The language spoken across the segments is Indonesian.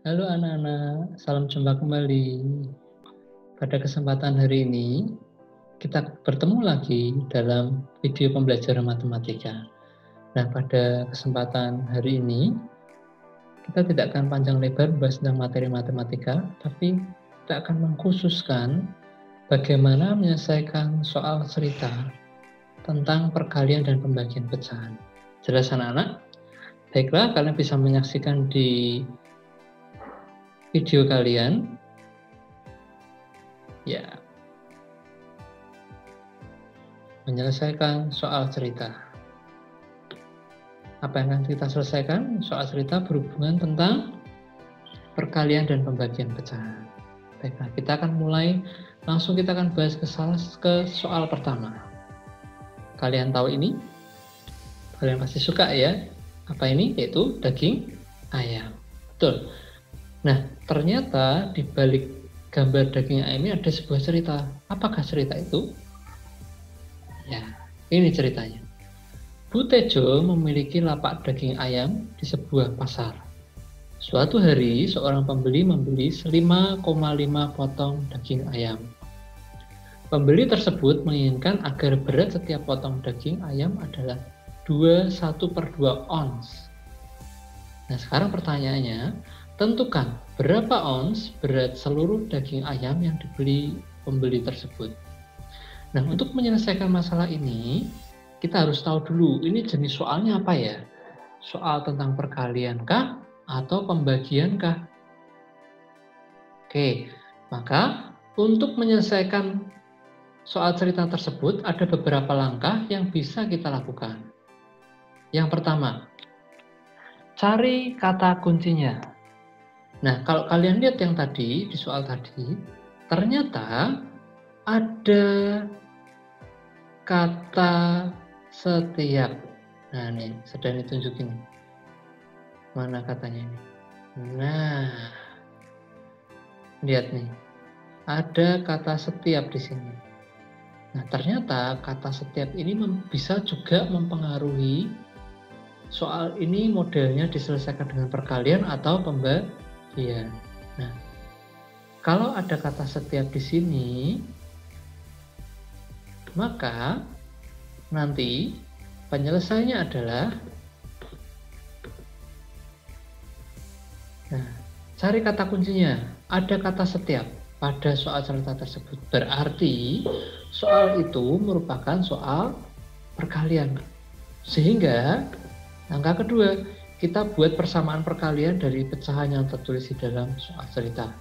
Halo anak-anak, salam jumpa kembali. Pada kesempatan hari ini, kita bertemu lagi dalam video pembelajaran matematika. Nah, pada kesempatan hari ini, kita tidak akan panjang lebar membahas tentang materi matematika, tapi kita akan mengkhususkan bagaimana menyelesaikan soal cerita tentang perkalian dan pembagian pecahan. Jelas anak-anak? Baiklah, kalian bisa menyaksikan di video kalian. Ya. Menyelesaikan soal cerita. Apa yang akan kita selesaikan? Soal cerita berhubungan tentang perkalian dan pembagian pecahan. Baiklah, kita akan mulai, langsung kita akan bahas ke soal pertama. Kalian tahu ini? Kalian pasti suka ya? Apa ini? Yaitu daging ayam. Betul. Nah, ternyata di balik gambar daging ayam ini ada sebuah cerita. Apakah cerita itu? Ya, ini ceritanya. Bu Tejo memiliki lapak daging ayam di sebuah pasar. Suatu hari, seorang pembeli membeli 5,5 potong daging ayam. Pembeli tersebut menginginkan agar berat setiap potong daging ayam adalah 1/2 ons. Nah, sekarang pertanyaannya, tentukan berapa ons berat seluruh daging ayam yang dibeli pembeli tersebut. Nah, untuk menyelesaikan masalah ini, kita harus tahu dulu, ini jenis soalnya apa ya? Soal tentang perkalian kah? Atau pembagian kah? Oke, maka untuk menyelesaikan soal cerita tersebut, ada beberapa langkah yang bisa kita lakukan. Yang pertama, cari kata kuncinya. Nah, kalau kalian lihat yang tadi, di soal tadi, ternyata ada kata setiap. Nah, nih, sedang ditunjukin. Mana katanya ini? Nah, lihat nih, ada kata setiap di sini. Nah, ternyata kata setiap ini bisa juga mempengaruhi soal ini modelnya diselesaikan dengan perkalian atau pembagian. Iya. Nah, kalau ada kata setiap di sini, maka nanti penyelesaiannya adalah, nah, cari kata kuncinya. Ada kata setiap pada soal cerita tersebut. Berarti soal itu merupakan soal perkalian. Sehingga langkah kedua, kita buat persamaan perkalian dari pecahan yang tertulis di dalam soal cerita.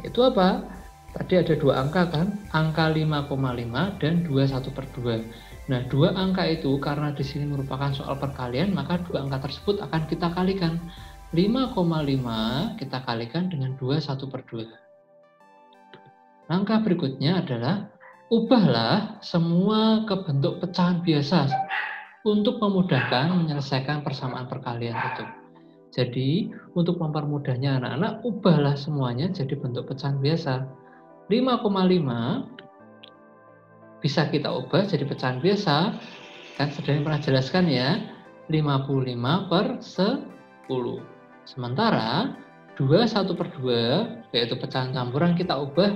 Itu apa? Tadi ada dua angka kan? Angka 5,5 dan 21/2. Nah, dua angka itu karena di sini merupakan soal perkalian, maka dua angka tersebut akan kita kalikan. 5,5 kita kalikan dengan 21/2. Langkah berikutnya adalah ubahlah semua ke bentuk pecahan biasa untuk memudahkan menyelesaikan persamaan perkalian itu. Jadi, untuk mempermudahnya anak-anak, ubahlah semuanya jadi bentuk pecahan biasa. 5,5 bisa kita ubah jadi pecahan biasa. Kan sudah pernah jelaskan ya, 55/10. Sementara 21/2, yaitu pecahan campuran, kita ubah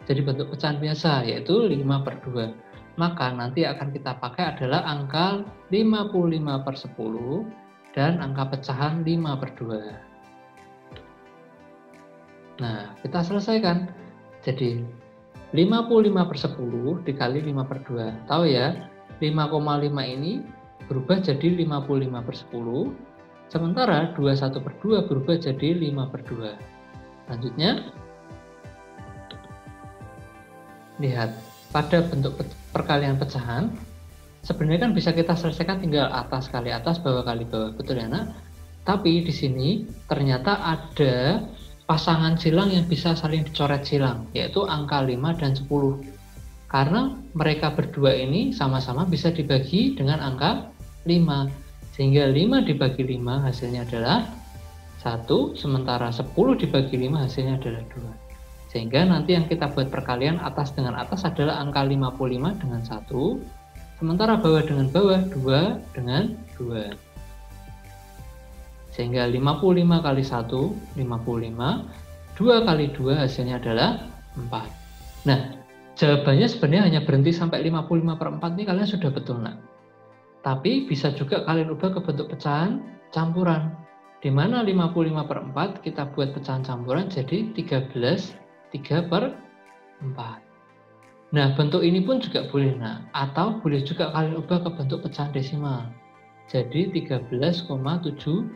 jadi bentuk pecahan biasa, yaitu 5/2. Maka nanti akan kita pakai adalah angka 55/10 dan angka pecahan 5/2. Nah, kita selesaikan. Jadi 55/10 dikali 5/2. Tahu ya, 5,5 ini berubah jadi 55/10, sementara 21/2 berubah jadi 5/2. Selanjutnya, lihat. Pada bentuk perkalian pecahan, sebenarnya kan bisa kita selesaikan tinggal atas kali atas, bawah kali bawah, betul ya nak? Tapi di sini ternyata ada pasangan silang yang bisa saling dicoret silang, yaitu angka 5 dan 10. Karena mereka berdua ini sama-sama bisa dibagi dengan angka 5. Sehingga 5 dibagi 5 hasilnya adalah 1, sementara 10 dibagi 5 hasilnya adalah 2. Sehingga nanti yang kita buat perkalian atas dengan atas adalah angka 55 dengan 1, sementara bawah dengan bawah 2 dengan 2. Sehingga 55 kali 1, 55. 2 kali 2 hasilnya adalah 4. Nah, jawabannya sebenarnya hanya berhenti sampai 55/4 ini kalian sudah betul, nak. Tapi bisa juga kalian ubah ke bentuk pecahan campuran. Di mana 55/4 kita buat pecahan campuran jadi 13 3/4. Nah, bentuk ini pun juga boleh, nak. Atau boleh juga kalian ubah ke bentuk pecahan desimal. Jadi 13,75.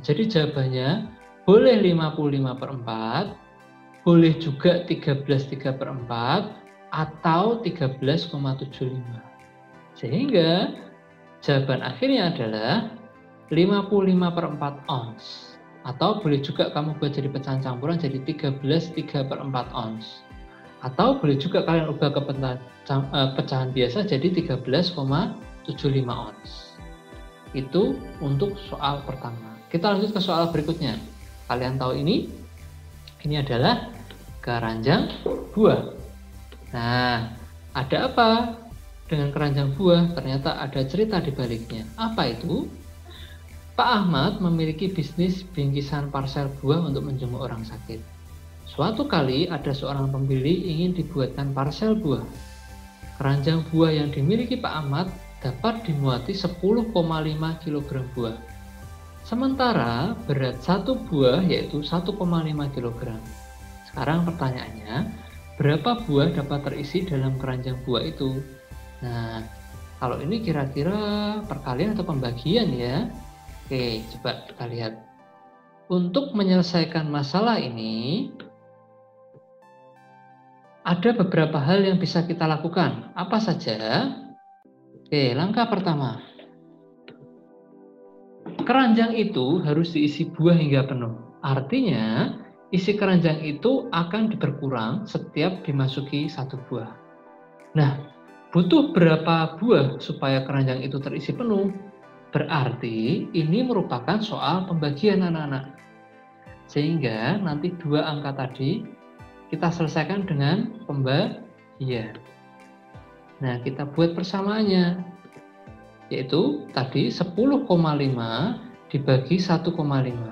Jadi jawabannya boleh 55/4, boleh juga 13/4, atau 13,75. Sehingga jawaban akhirnya adalah 55/4 ons. Atau boleh juga kamu buat jadi pecahan campuran jadi 13/4 ons. Atau boleh juga kalian ubah ke pecahan biasa jadi 13,75 ons. Itu untuk soal pertama. Kita lanjut ke soal berikutnya. Kalian tahu ini adalah keranjang buah. Nah, ada apa dengan keranjang buah? Ternyata ada cerita di baliknya. Apa itu? Pak Ahmad memiliki bisnis bingkisan parsel buah untuk menjenguk orang sakit. Suatu kali ada seorang pembeli ingin dibuatkan parsel buah. Keranjang buah yang dimiliki Pak Ahmad dapat dimuati 10,5 kg buah. Sementara berat satu buah yaitu 1,5 kg. Sekarang pertanyaannya, berapa buah dapat terisi dalam keranjang buah itu? Nah, kalau ini kira-kira perkalian atau pembagian ya? Oke, coba kita lihat. Untuk menyelesaikan masalah ini, ada beberapa hal yang bisa kita lakukan. Apa saja? Oke, langkah pertama. Keranjang itu harus diisi buah hingga penuh. Artinya, isi keranjang itu akan berkurang setiap dimasuki satu buah. Nah, butuh berapa buah supaya keranjang itu terisi penuh? Berarti ini merupakan soal pembagian anak-anak. Sehingga nanti dua angka tadi kita selesaikan dengan pembagian. Nah, kita buat persamaannya. Yaitu tadi 10,5 dibagi 1,5.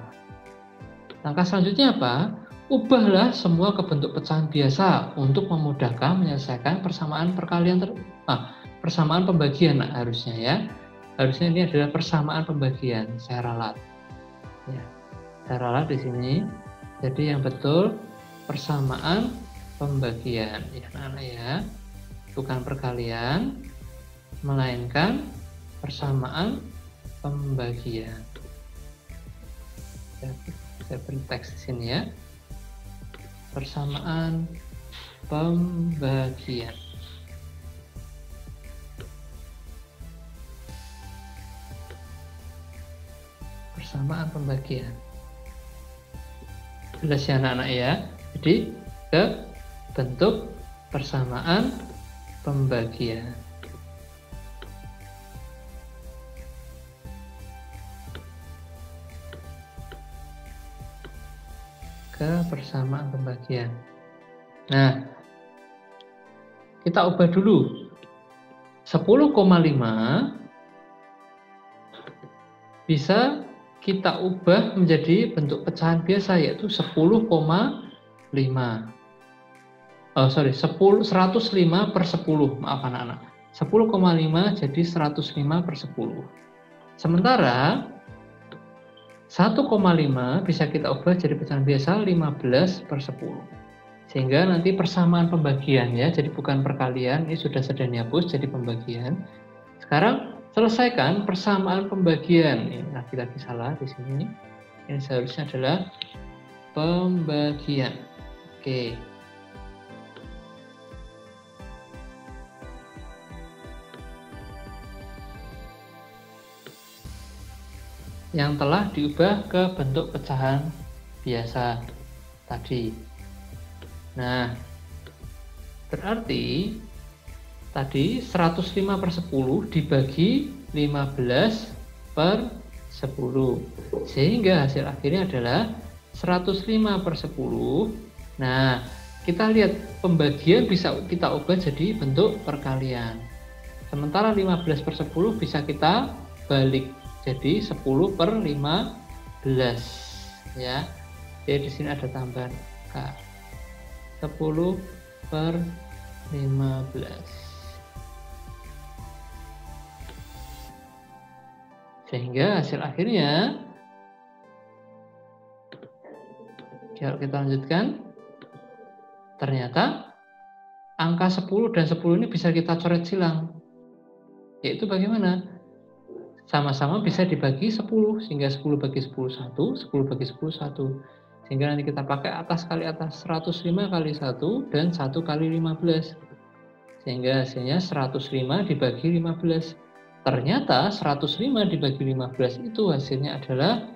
Langkah selanjutnya apa? Ubahlah semua ke bentuk pecahan biasa untuk memudahkan menyelesaikan persamaan persamaan pembagian. Nah, harusnya ya. Harusnya ini adalah persamaan pembagian. Saya ralat. Ya. Saya ralat di sini. Jadi yang betul persamaan pembagian ya anak-anak ya, bukan perkalian melainkan persamaan pembagian. Saya beri teks di sini ya, persamaan pembagian. Persamaan pembagian. Jelas ya anak-anak ya. Jadi ke bentuk persamaan pembagian. Ke persamaan pembagian. Nah, kita ubah dulu. 10,5 bisa kita ubah menjadi bentuk pecahan biasa yaitu 10,5. 105/10. Maaf anak-anak. 10,5 jadi 105/10. Sementara 1,5 bisa kita ubah jadi pecahan biasa 15/10. Sehingga nanti persamaan pembagian ya, jadi bukan perkalian, ini sudah dihapus jadi pembagian. Sekarang selesaikan persamaan pembagian. Ini lagi-lagi salah di sini. Ini seharusnya adalah pembagian. Oke. Yang telah diubah ke bentuk pecahan biasa tadi. Nah, berarti tadi 105/10 dibagi 15/10. Sehingga hasil akhirnya adalah 105/10. Nah, kita lihat pembagian bisa kita ubah jadi bentuk perkalian. Sementara 15/10 bisa kita balik jadi 10/15. ya. Jadi di sini ada tambahan K. 10/15. Sehingga hasil akhirnya, kalau kita lanjutkan, ternyata angka 10 dan 10 ini bisa kita coret silang. Yaitu bagaimana? Sama-sama bisa dibagi 10, sehingga 10 bagi 10 1, 10 bagi 10 1. Sehingga nanti kita pakai atas kali atas, 105 kali 1 dan 1 kali 15. Sehingga hasilnya 105 dibagi 15. Ternyata 105 dibagi 15 itu hasilnya adalah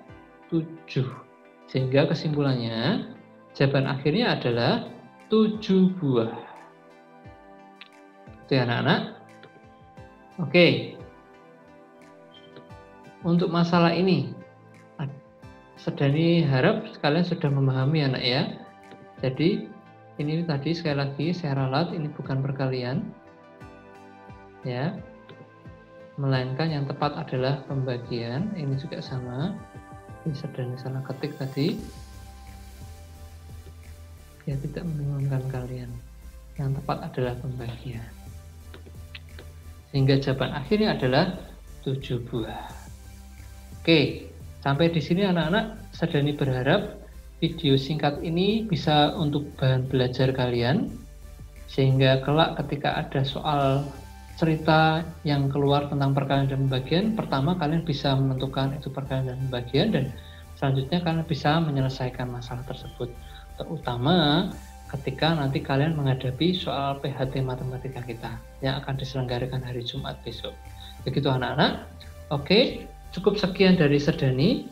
7. Sehingga kesimpulannya, jawaban akhirnya adalah 7 buah. Itu ya anak-anak. Oke. Untuk masalah ini, Sedani harap kalian sudah memahami anak ya. Jadi ini tadi sekali lagi saya ralat, ini bukan perkalian. Ya. Melainkan yang tepat adalah pembagian. Ini juga sama. Ini Sedani salah ketik tadi. Ya, tidak membingungkan kalian. Yang tepat adalah pembagian. Sehingga jawaban akhirnya adalah 7 buah. Oke, sampai di sini anak-anak, Sedani berharap video singkat ini bisa untuk bahan belajar kalian. Sehingga kelak ketika ada soal cerita yang keluar tentang perkalian dan pembagian, pertama kalian bisa menentukan itu perkalian dan pembagian, dan selanjutnya kalian bisa menyelesaikan masalah tersebut. Terutama ketika nanti kalian menghadapi soal PHT matematika kita yang akan diselenggarakan hari Jumat besok. Begitu anak-anak. Oke, cukup sekian dari Sedani.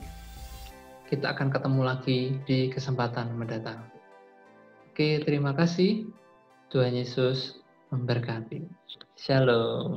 Kita akan ketemu lagi di kesempatan mendatang. Oke, terima kasih. Tuhan Yesus memberkati. Shalom.